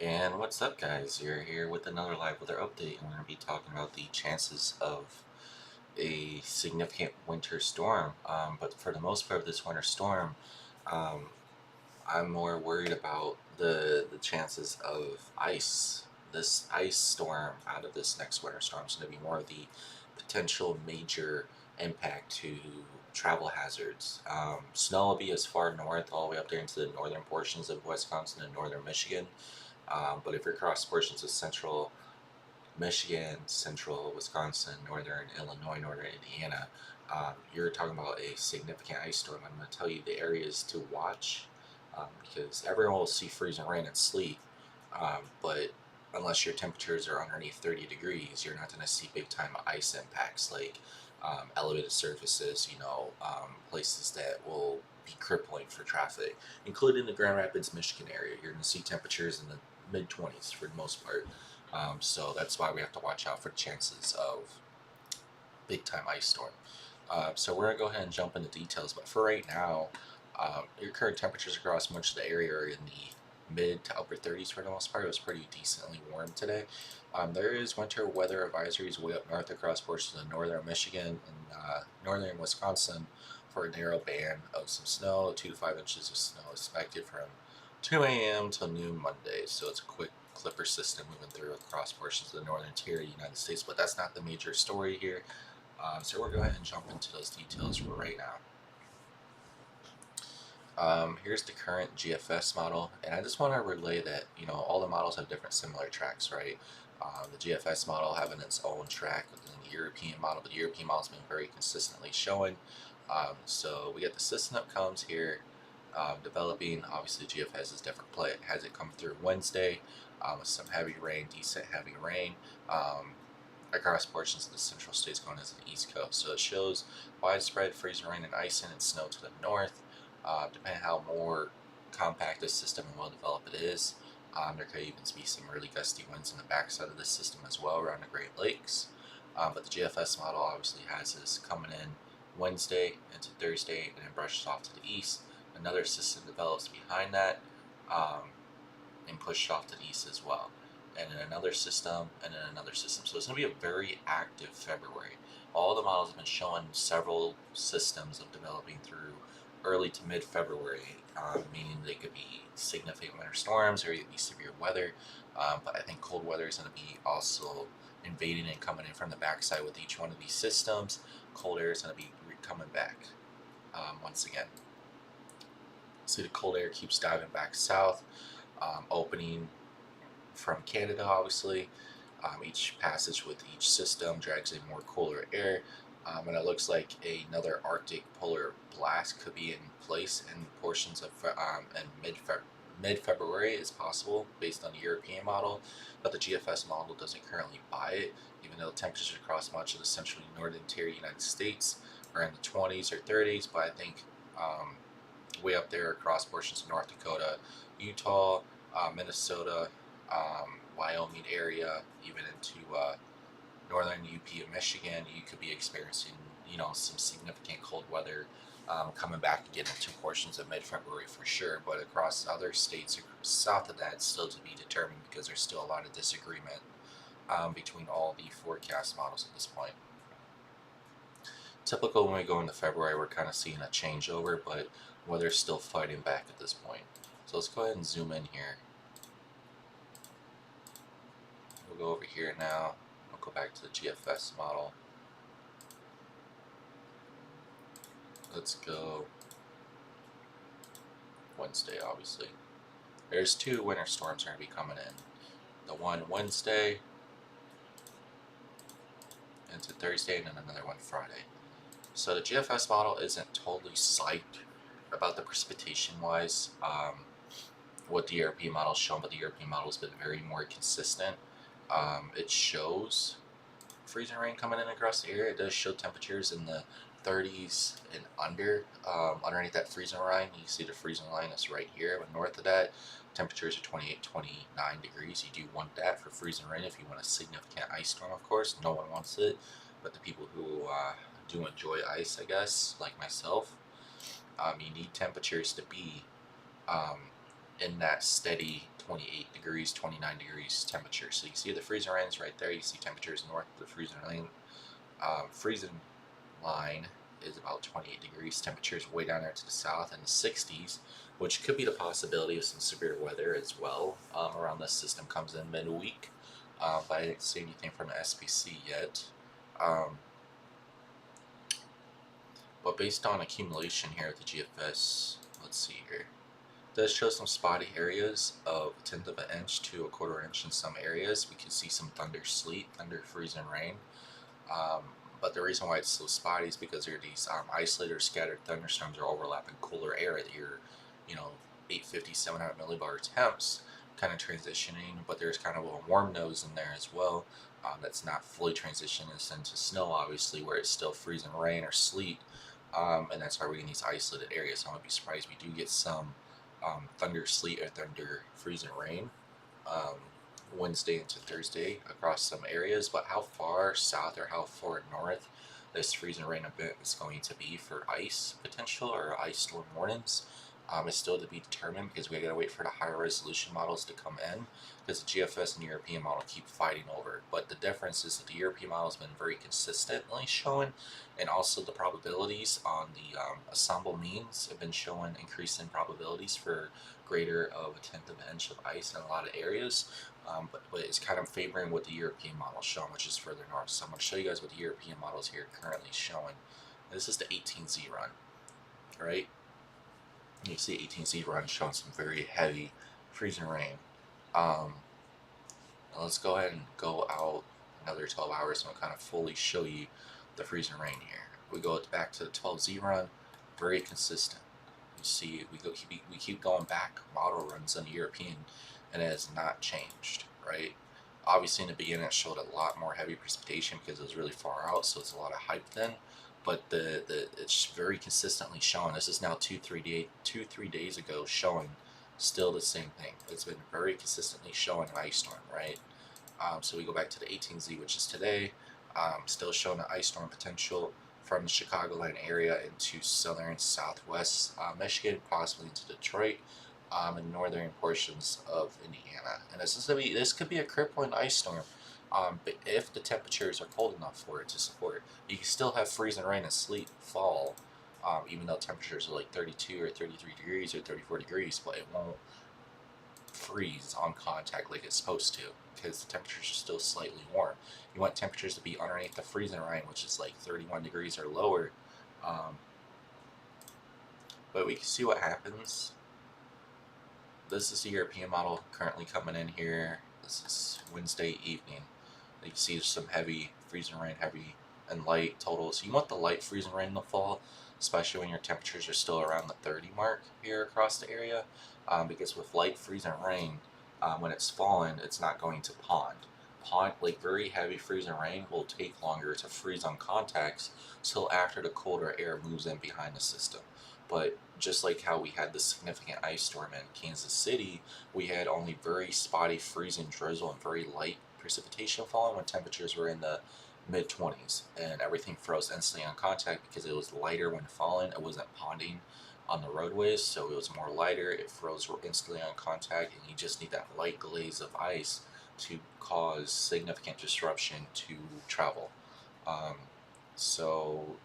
And what's up, guys? You're here with another live weather update. I'm going to be talking about the chances of a significant winter storm. But for the most part of this winter storm, um, I'm more worried about the chances of ice. This ice storm out of this next winter storm is going to be more of the potential major impact to travel hazards. Snow will be as far north, all the way up there into the northern portions of Wisconsin and northern Michigan. But if you're across portions of central Michigan, central Wisconsin, northern Illinois, northern Indiana, you're talking about a significant ice storm. I'm going to tell you the areas to watch because everyone will see freezing rain and sleet, but unless your temperatures are underneath 30 degrees, you're not going to see big time ice impacts like elevated surfaces, places that will be crippling for traffic, including the Grand Rapids, Michigan area. You're going to see temperatures in the mid 20s for the most part. So that's why we have to watch out for the chances of big time ice storm. So we're going to go ahead and jump into details, but for right now, your current temperatures across much of the area are in the mid to upper 30s for the most part. It was pretty decently warm today. There is winter weather advisories way up north across portions of northern Michigan and northern Wisconsin for a narrow band of some snow. 2 to 5 inches of snow expected from 2 a.m. till noon Monday. So it's a quick clipper system moving through across portions of the northern tier of the United States, but that's not the major story here. So we're going to go ahead and jump into those details for right now. Here's the current GFS model, and I just want to relay that all the models have different similar tracks, right? The GFS model having its own track within the European model, but the European model has been very consistently showing. So we got the system that comes here developing. Obviously, GFS is different play. It has it come through Wednesday with some heavy rain, decent heavy rain. Across portions of the central states going into the east coast. So it shows widespread freezing rain and icing and snow to the north. Depending on how more compact this system and well developed it is, there could even be some really gusty winds in the backside of this system as well around the Great Lakes. But the GFS model obviously has this coming in Wednesday into Thursday and then brushes off to the east. Another system develops behind that and pushed off to the east as well. And then another system, and then another system. So it's going to be a very active February. All the models have been showing several systems of developing through early to mid-February, meaning they could be significant winter storms or it could be severe weather. But I think cold weather is going to be also invading and coming in from the backside with each one of these systems. Cold air is going to be coming back once again. See, the cold air keeps diving back south, opening from Canada, obviously. Each passage with each system drags in more cooler air, and it looks like another Arctic polar blast could be in place in portions of in mid-February is possible based on the European model, but the GFS model doesn't currently buy it, even though temperatures across much of the central and northern tier United States are in the 20s or 30s, but I think way up there across portions of North Dakota, Utah, Minnesota, Wyoming area, even into northern UP of Michigan, you could be experiencing, some significant cold weather coming back again into portions of mid-February for sure. But across other states south of that, still to be determined because there's still a lot of disagreement between all the forecast models at this point. Typical when we go into February, we're kind of seeing a changeover, but weather's still fighting back at this point. So let's go ahead and zoom in here. We'll go over here now. I'll go back to the GFS model. Let's go Wednesday, obviously. There's 2 winter storms going to be coming in. The one Wednesday into Thursday, and then another one Friday. So the GFS model isn't totally psyched about the precipitation wise. What the European model is showing, but the European model has been very more consistent. It shows freezing rain coming in across the area. It does show temperatures in the 30s and under. Underneath that freezing line, you see the freezing line is right here. But north of that, temperatures are 28, 29 degrees. You do want that for freezing rain if you want a significant ice storm, of course. No one wants it, but the people who do enjoy ice, I guess, like myself, you need temperatures to be in that steady 28 degrees, 29 degrees temperature. So you see the freezing rains right there. You see temperatures north of the freezing line is about 28 degrees. Temperatures way down there to the south in the 60s, which could be the possibility of some severe weather as well around this system comes in midweek. But I didn't see anything from the SPC yet. But based on accumulation here at the GFS, let's see here. It does show some spotty areas of 1/10 of an inch to 1/4 inch in some areas. We can see some thunder sleet, thunder freezing rain. But the reason why it's so spotty is because there are these isolated or scattered thunderstorms or overlapping cooler air that you're, 850, 700 millibar temps kind of transitioning, but there's kind of a warm nose in there as well that's not fully transitioning into snow, obviously, where it's still freezing rain or sleet, and that's why we're in these isolated areas. So I wouldn't be surprised we do get some thunder sleet or thunder freezing rain Wednesday into Thursday across some areas, but how far south or how far north this freezing rain event is going to be for ice potential or ice storm warnings is still to be determined, because we gotta wait for the higher resolution models to come in, because the GFS and European model keep fighting over. But the difference is that the European model has been very consistently showing, and also the probabilities on the ensemble means have been showing increasing probabilities for greater of 1/10 of an inch of ice in a lot of areas. But it's kind of favoring what the European model is showing, which is further north. So I'm going to show you guys what the European model is here currently showing. This is the 18Z run, right? You see 18Z run showing some very heavy freezing rain. Let's go ahead and go out another 12 hours and we'll kind of fully show you the freezing rain here. We go back to the 12Z run, very consistent. You see, we keep going back model runs on the European, and it has not changed, right? Obviously, in the beginning, it showed a lot more heavy precipitation because it was really far out, so it's a lot of hype then. But it's very consistently showing. This is now two, 3 days ago showing still the same thing. It's been very consistently showing an ice storm, right? So we go back to the 18Z, which is today, still showing an ice storm potential from the Chicagoland area into southern southwest Michigan, possibly into Detroit, and northern portions of Indiana. And this could be a crippling ice storm. But if the temperatures are cold enough for it to support, you can still have freezing rain and sleet fall, even though temperatures are like 32 or 33 degrees or 34 degrees, but it won't freeze on contact like it's supposed to, because the temperatures are still slightly warm. You want temperatures to be underneath the freezing rain, which is like 31 degrees or lower. But we can see what happens. This is the European model currently coming in here. This is Wednesday evening. You can see there's some heavy freezing rain, heavy and light totals. So you want the light freezing rain to fall, especially when your temperatures are still around the 30 mark here across the area, because with light freezing rain, when it's falling, it's not going to pond. Like very heavy freezing rain will take longer to freeze on contacts till after the colder air moves in behind the system. But just like how we had the significant ice storm in Kansas City, we had only very spotty freezing drizzle and very light precipitation falling when temperatures were in the mid-20s, and everything froze instantly on contact because it was lighter when falling. It wasn't ponding on the roadways, so it was more lighter. It froze instantly on contact, and you just need that light glaze of ice to cause significant disruption to travel. So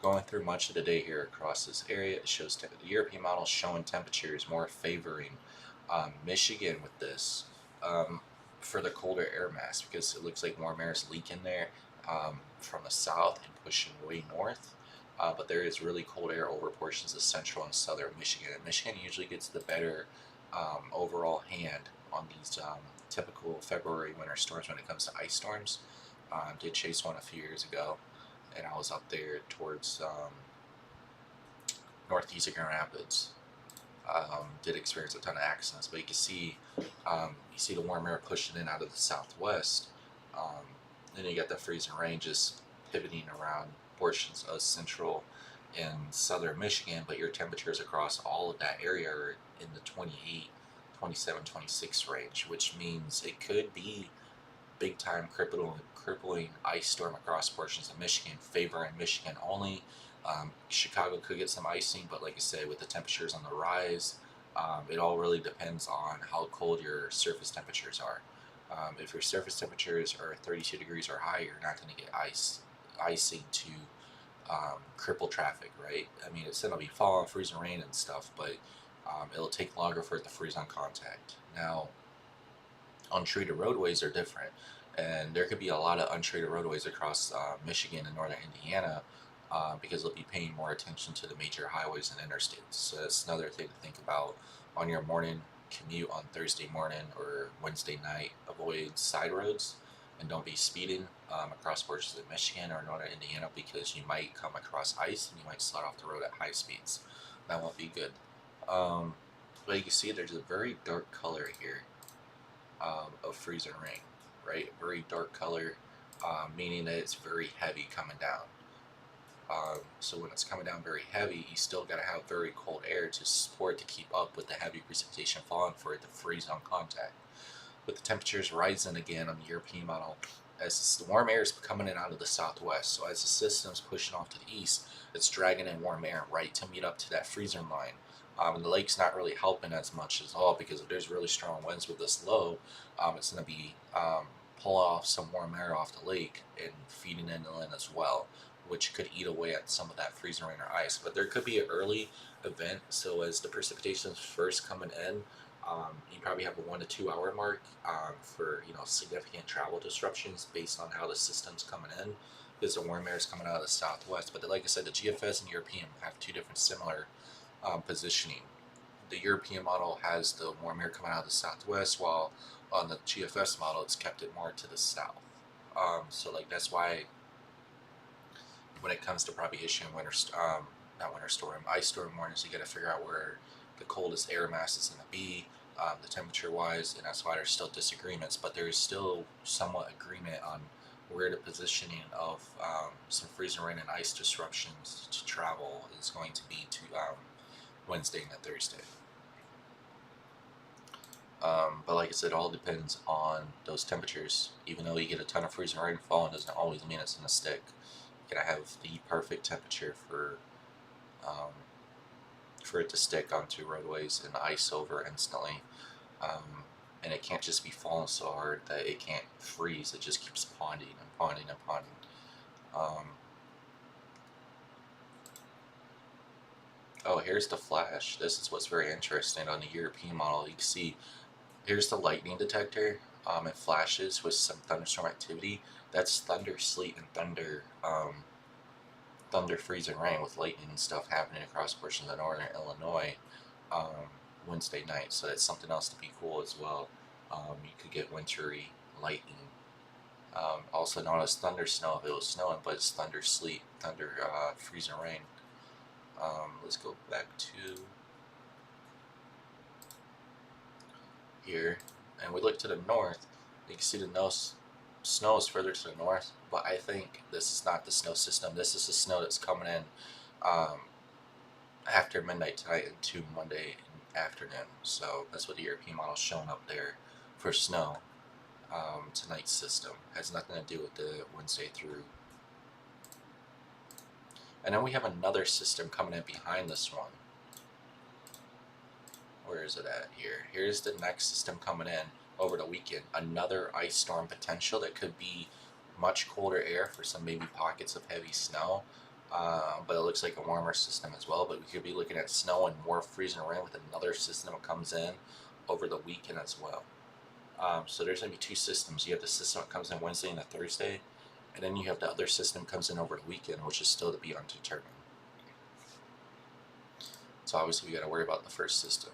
going through much of the day here across this area, it shows the European model showing temperatures more favoring Michigan with this for the colder air mass, because it looks like warm air is leaking there from the south and pushing way north. But there is really cold air over portions of central and southern Michigan. And Michigan usually gets the better overall hand on these typical February winter storms when it comes to ice storms. Did chase one a few years ago, and I was up there towards northeast of Grand Rapids. Did experience a ton of accidents, but you can see the warm air pushing in out of the southwest. Then you got the freezing rain just pivoting around portions of central and southern Michigan, but your temperatures across all of that area are in the 28, 27, 26 range, which means it could be big time crippling ice storm across portions of Michigan, favoring Michigan only. Chicago could get some icing, but like I said, with the temperatures on the rise, It all really depends on how cold your surface temperatures are. If your surface temperatures are 32 degrees or higher, you're not going to get icing to cripple traffic, right? I mean, it's going to be falling, freezing rain and stuff, but it'll take longer for it to freeze on contact. Now, untreated roadways are different, and there could be a lot of untreated roadways across Michigan and northern Indiana because they'll be paying more attention to the major highways and interstates. So that's another thing to think about on your morning commute on Thursday morning or Wednesday night. Avoid side roads and don't be speeding across portions of Michigan or northern Indiana because you might come across ice and you might slide off the road at high speeds. That won't be good. Um, but you can see there's a very dark color here of freezing rain, right? Very dark color, meaning that it's very heavy coming down. So when it's coming down very heavy, you still got to have very cold air to support to keep up with the heavy precipitation falling for it to freeze on contact. With the temperatures rising again on the European model, as the warm air is coming in out of the southwest, so as the system's pushing off to the east, it's dragging in warm air, right, to meet up to that freezing line. And the lake's not really helping as much as all because if there's really strong winds with this low, it's going to be pulling off some warm air off the lake and feeding inland as well, which could eat away at some of that freezing rain or ice. But there could be an early event, so as the precipitation is first coming in, you probably have a 1 to 2 hour mark for significant travel disruptions based on how the system's coming in, because the warm air is coming out of the southwest. But like I said, the GFS and European have two different similar positioning. The European model has the warm air coming out of the southwest, while on the GFS model it's kept it more to the south. So like that's why when it comes to probably issuing not winter storm, ice storm warnings, you got to figure out where the coldest air mass is going to be, the temperature wise, and that's why there's still disagreements, but there's still somewhat agreement on where the positioning of some freezing rain and ice disruptions to travel is going to be to Wednesday and Thursday. But like I said, it all depends on those temperatures. Even though you get a ton of freezing rain falling, doesn't always mean it's going to stick. You gotta have the perfect temperature for it to stick onto roadways and ice over instantly. And it can't just be falling so hard that it can't freeze. It just keeps ponding and ponding and ponding. Oh, here's the flash. This is what's very interesting on the European model. You can see here's the lightning detector. It flashes with some thunderstorm activity. That's thunder, sleet, and thunder, freezing rain with lightning and stuff happening across portions of northern Illinois Wednesday night. So that's something else to be cool as well. You could get wintry lightning. Also known as thunder snow if it was snowing, but it's thunder, sleet, thunder, freezing rain. Let's go back to here, and we look to the north. You can see the snow is further to the north, but I think this is not the snow system. This is the snow that's coming in after midnight tonight into Monday afternoon. So that's what the European model is showing up there for snow. Tonight's system has nothing to do with the Wednesday through. And then we have another system coming in behind this one. Where is it at here? Here's the next system coming in over the weekend. Another ice storm potential that could be much colder air for some maybe pockets of heavy snow. But it looks like a warmer system as well. But we could be looking at snow and more freezing rain with another system that comes in over the weekend as well. So there's going to be two systems. You have the system that comes in Wednesday and a Thursday, and then you have the other system that comes in over the weekend, which is still to be undetermined. So obviously we got to worry about the first system.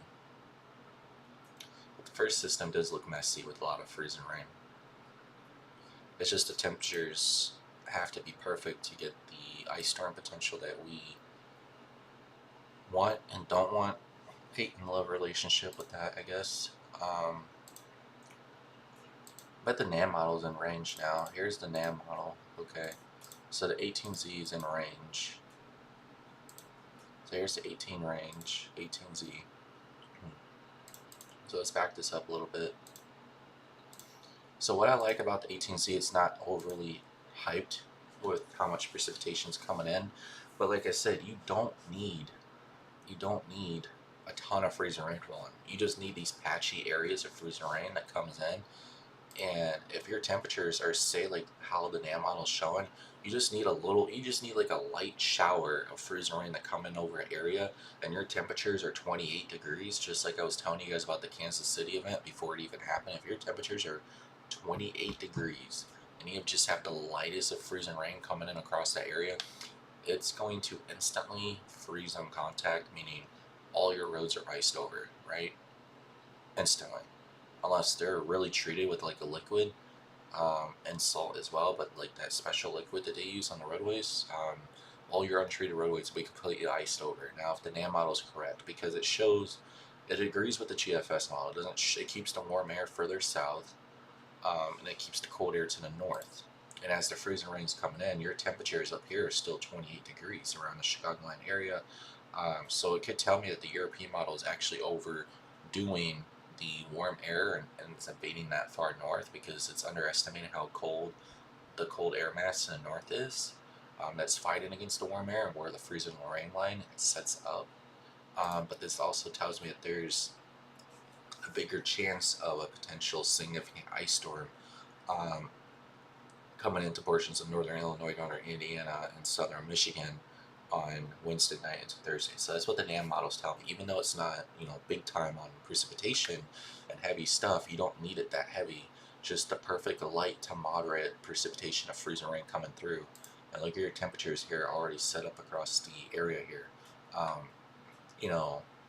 But the first system does look messy with a lot of freezing rain. It's just the temperatures have to be perfect to get the ice storm potential that we want and don't want. Hate and love relationship with that, I guess. But the NAM model's in range now. Here's the NAM model. Okay, so the 18Z is in range. So here's the 18 range, 18Z. So let's back this up a little bit. So what I like about the 18Z, it's not overly hyped with how much precipitation is coming in. But like I said, you don't need a ton of freezing rain falling. You just need these patchy areas of freezing rain that comes in. And if your temperatures are, say, like how the NAM model's showing, you just need like a light shower of freezing rain that come in over an area, and your temperatures are 28 degrees, just like I was telling you guys about the Kansas City event before it even happened. If your temperatures are 28 degrees and you just have the lightest of freezing rain coming in across that area, it's going to instantly freeze on contact, meaning all your roads are iced over, right? Instantly. Unless they're really treated with like a liquid and salt as well, but like that special liquid that they use on the roadways, all your untreated roadways will be completely iced over. Now, if the NAM model is correct, because it agrees with the GFS model, it keeps the warm air further south, and it keeps the cold air to the north. And as the freezing rain's coming in, your temperatures up here are still 28 degrees around the Chicagoland area. So it could tell me that the European model is actually overdoing the warm air and it's invading that far north because it's underestimating how cold the cold air mass in the north is. That's fighting against the warm air and where the freezing rain line sets up. But this also tells me that there's a bigger chance of a potential significant ice storm um, coming into portions of northern Illinois, northern Indiana, and southern Michigan on Wednesday night into Thursday. So that's what the NAM models tell me. Even though it's not, big time on precipitation and heavy stuff, you don't need it that heavy. Just the perfect light to moderate precipitation of freezing rain coming through. And look at your temperatures here already set up across the area here. Um,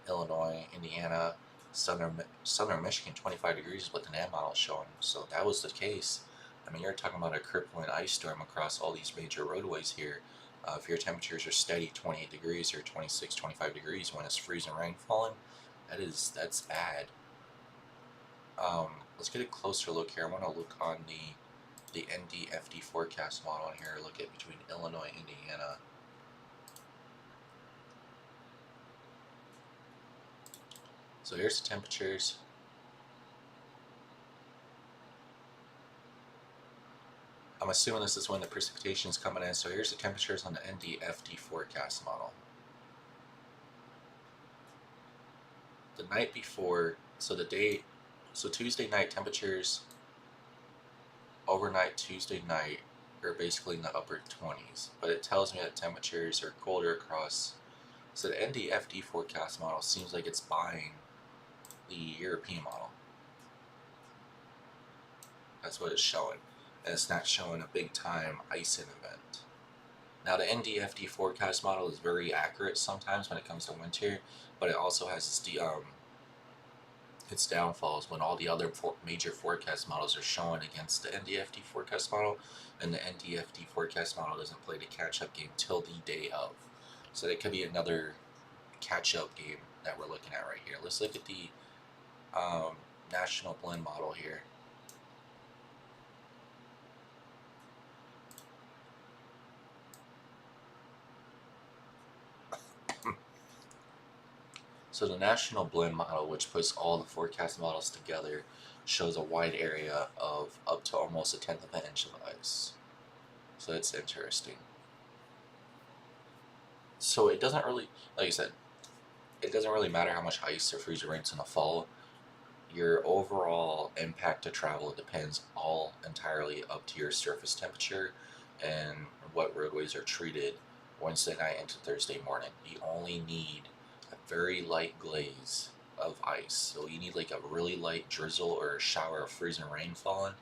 Illinois, Indiana, southern Michigan, 25 degrees is what the NAM model is showing. So if that was the case, I mean, you're talking about a crippling ice storm across all these major roadways here. If your temperatures are steady 28 degrees or 26, 25 degrees when it's freezing rain falling, that's bad. Let's get a closer look here. I want to look on the NDFD forecast model here. Look at between Illinois and Indiana. So here's the temperatures. I'm assuming this is when the precipitation is coming in. So here's the temperatures on the NDFD forecast model. The night before, so Tuesday night temperatures overnight Tuesday night are basically in the upper 20s, but it tells me that temperatures are colder across. So the NDFD forecast model seems like it's buying the European model. That's what it's showing. And it's not showing a big time icing event. Now the NDFD forecast model is very accurate sometimes when it comes to winter, but it also has its downfalls when all the other major forecast models are showing against the NDFD forecast model, and the NDFD forecast model doesn't play the catch-up game till the day of. So that could be another catch-up game that we're looking at right here. Let's look at the national blend model here. So the national blend model, which puts all the forecast models together, shows a wide area of up to almost 1/10 of an inch of ice. So it's interesting. So it doesn't really, like I said, it doesn't really matter how much ice or freezing rains in the fall. Your overall impact to travel depends all entirely up to your surface temperature and what roadways are treated Wednesday night into Thursday morning. You only need a very light glaze of ice. So you need like a really light drizzle or a shower of freezing rain falling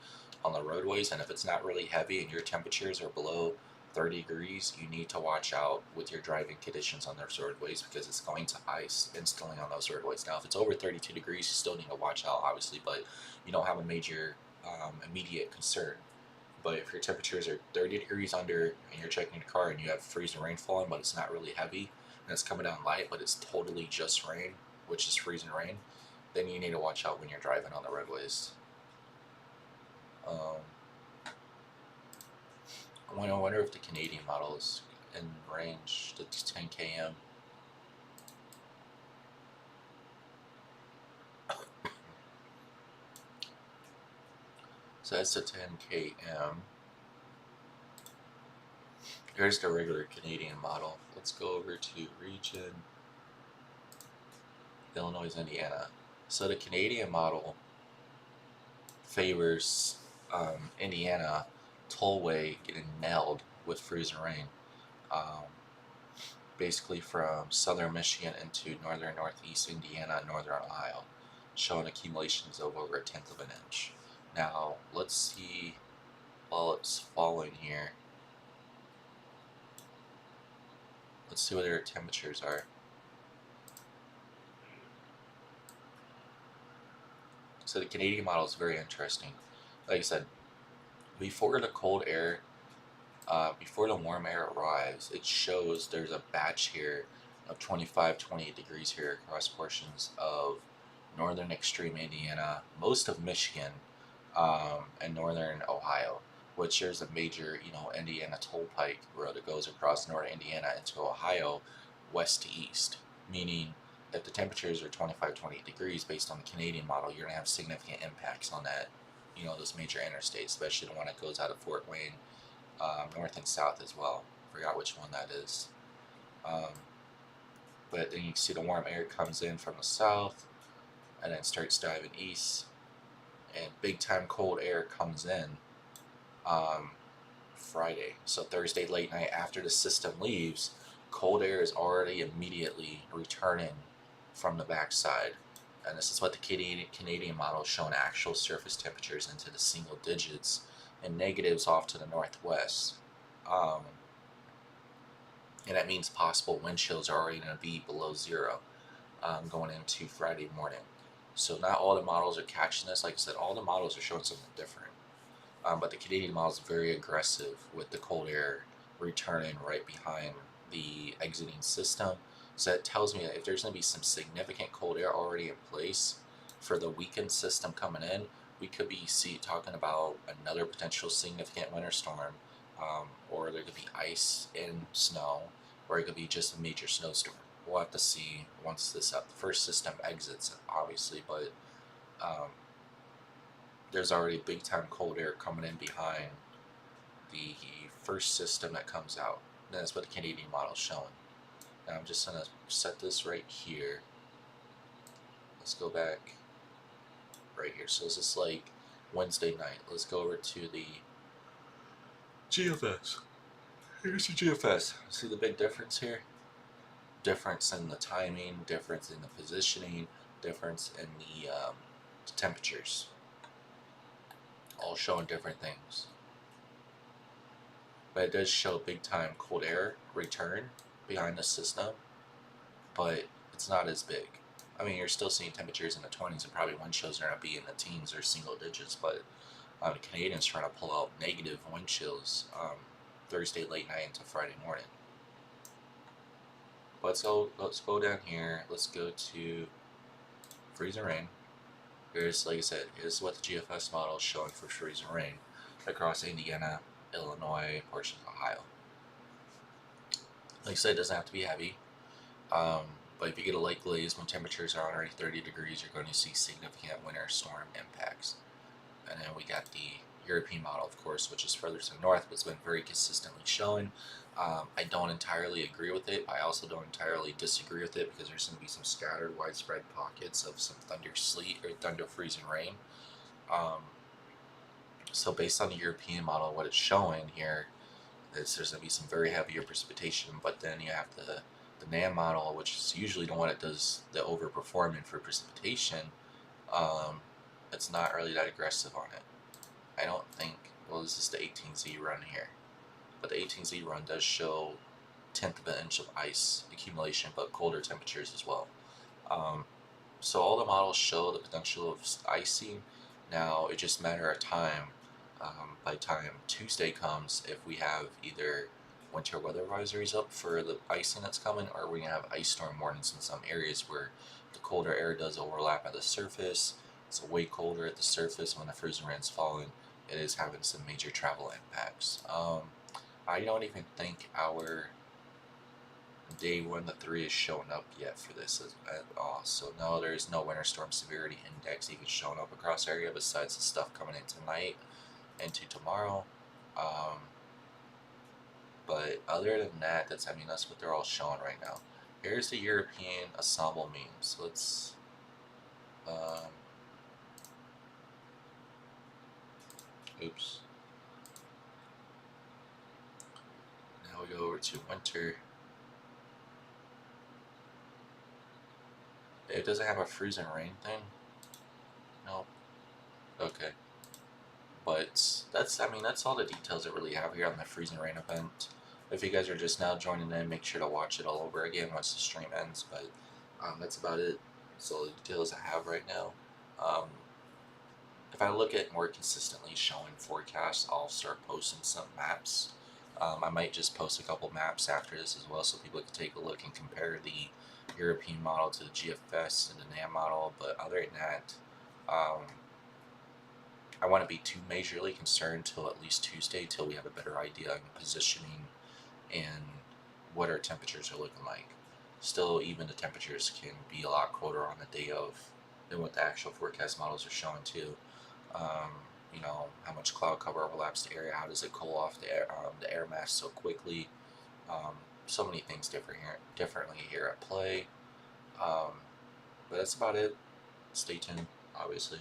on the roadways. And if it's not really heavy and your temperatures are below 30 degrees, you need to watch out with your driving conditions on those roadways because it's going to ice instantly on those roadways. Now, if it's over 32 degrees, you still need to watch out, obviously, but you don't have a major immediate concern. But if your temperatures are 30 degrees under and you're checking your car and you have freezing rain falling, but it's not really heavy and it's coming down light, but it's totally just rain, which is freezing rain, then you need to watch out when you're driving on the roadways. I wonder if the Canadian model is in range to 10 km. So that's the 10 km. Here's the regular Canadian model. Let's go over to region Illinois, Indiana. So the Canadian model favors Indiana tollway getting nailed with freezing rain. Um, Basically from southern Michigan into northern northeast Indiana and northern Ohio, showing accumulations of over 1/10 of an inch. Now let's see while it's falling here. Let's see what their temperatures are. So the Canadian model is very interesting. Like I said, before the cold air, before the warm air arrives, it shows there's a batch here of 25, 28 degrees here across portions of northern extreme Indiana, most of Michigan, and northern Ohio, which there's a major, Indiana toll pike road that goes across northern Indiana into Ohio, west to east. Meaning, if the temperatures are 25, 28 degrees based on the Canadian model, you're gonna have significant impacts on that, those major interstates, especially the one that goes out of Fort Wayne, north and south as well. Forgot which one that is. Um, but then you see the warm air comes in from the south and then starts driving east, and big time cold air comes in Friday. So Thursday late night after the system leaves, cold air is already immediately returning from the backside. And this is what the Canadian model is showing actual surface temperatures into the single digits and negatives off to the northwest. And that means possible wind chills are already going to be below zero going into Friday morning. So not all the models are catching this. Like I said, all the models are showing something different. But the Canadian model is very aggressive with the cold air returning right behind the exiting system. So it tells me that if there's going to be some significant cold air already in place for the weekend system coming in, we could be talking about another potential significant winter storm, or there could be ice and snow, or it could be just a major snowstorm. We'll have to see once this first system exits, obviously, but there's already big time cold air coming in behind the first system that comes out. And that's what the Canadian model is showing. Now I'm just going to set this right here. Let's go back right here. So this is like Wednesday night. Let's go over to the GFS. Here's the GFS. See the big difference here? Difference in the timing, difference in the positioning, difference in the temperatures. All showing different things. But it does show big time cold air return behind the system, but it's not as big. I mean, you're still seeing temperatures in the 20s, and probably wind chills are going to be in the teens or single digits, but the Canadians trying to pull out negative wind chills Thursday late night into Friday morning. But let's go down here. Let's go to freezing rain. Here's, like I said, here's what the GFS model is showing for freezing rain across Indiana, Illinois, portions of Ohio. Like I said, it doesn't have to be heavy, but if you get a light glaze when temperatures are already 30 degrees, you're going to see significant winter storm impacts. And then we got the European model, of course, which is further to the north, but it's been very consistently showing. I don't entirely agree with it. I also don't entirely disagree with it, because there's going to be some scattered, widespread pockets of some thunder sleet or thunder freezing rain. So based on the European model, what it's showing here is there's going to be some very heavier precipitation, but then you have the NAM model, which is usually the one that does the overperforming for precipitation. It's not really that aggressive on it. I don't think, well, this is the 18Z run here, but the 18Z run does show 1/10 of an inch of ice accumulation, but colder temperatures as well. So all the models show the potential of icing. Now it's just a matter of time. By the time Tuesday comes, if we have either winter weather advisories up for the icing that's coming, or we're going to have ice storm warnings in some areas where the colder air does overlap at the surface. It's way colder at the surface when the freezing rain's falling. It is having some major travel impacts. I don't even think our day 1 to 3 is showing up yet for this at all. So no, there is no winter storm severity index even showing up across area besides the stuff coming in tonight into tomorrow. But other than that, that's what they're all showing right now. Here's the European ensemble memes. Let's, um, oops. Now we go over to winter. It doesn't have a freezing rain thing. Nope. Okay. But that's, I mean, that's all the details that really have here on the freezing rain event. If you guys are just now joining in, make sure to watch it all over again once the stream ends. But that's about it. That's all the details I have right now. Um, if I look at more consistently showing forecasts, I'll start posting some maps. I might just post a couple maps after this as well, so people can take a look and compare the European model to the GFS and the NAM model. But other than that, um, I want to be too majorly concerned till at least Tuesday, till we have a better idea on positioning and what our temperatures are looking like. Still, even the temperatures can be a lot colder on the day of than what the actual forecast models are showing too. Um, you know, how much cloud cover overlaps the area, how does it cool off the air mass so quickly. Um, so many things differently here at play. Um, but that's about it. Stay tuned, obviously.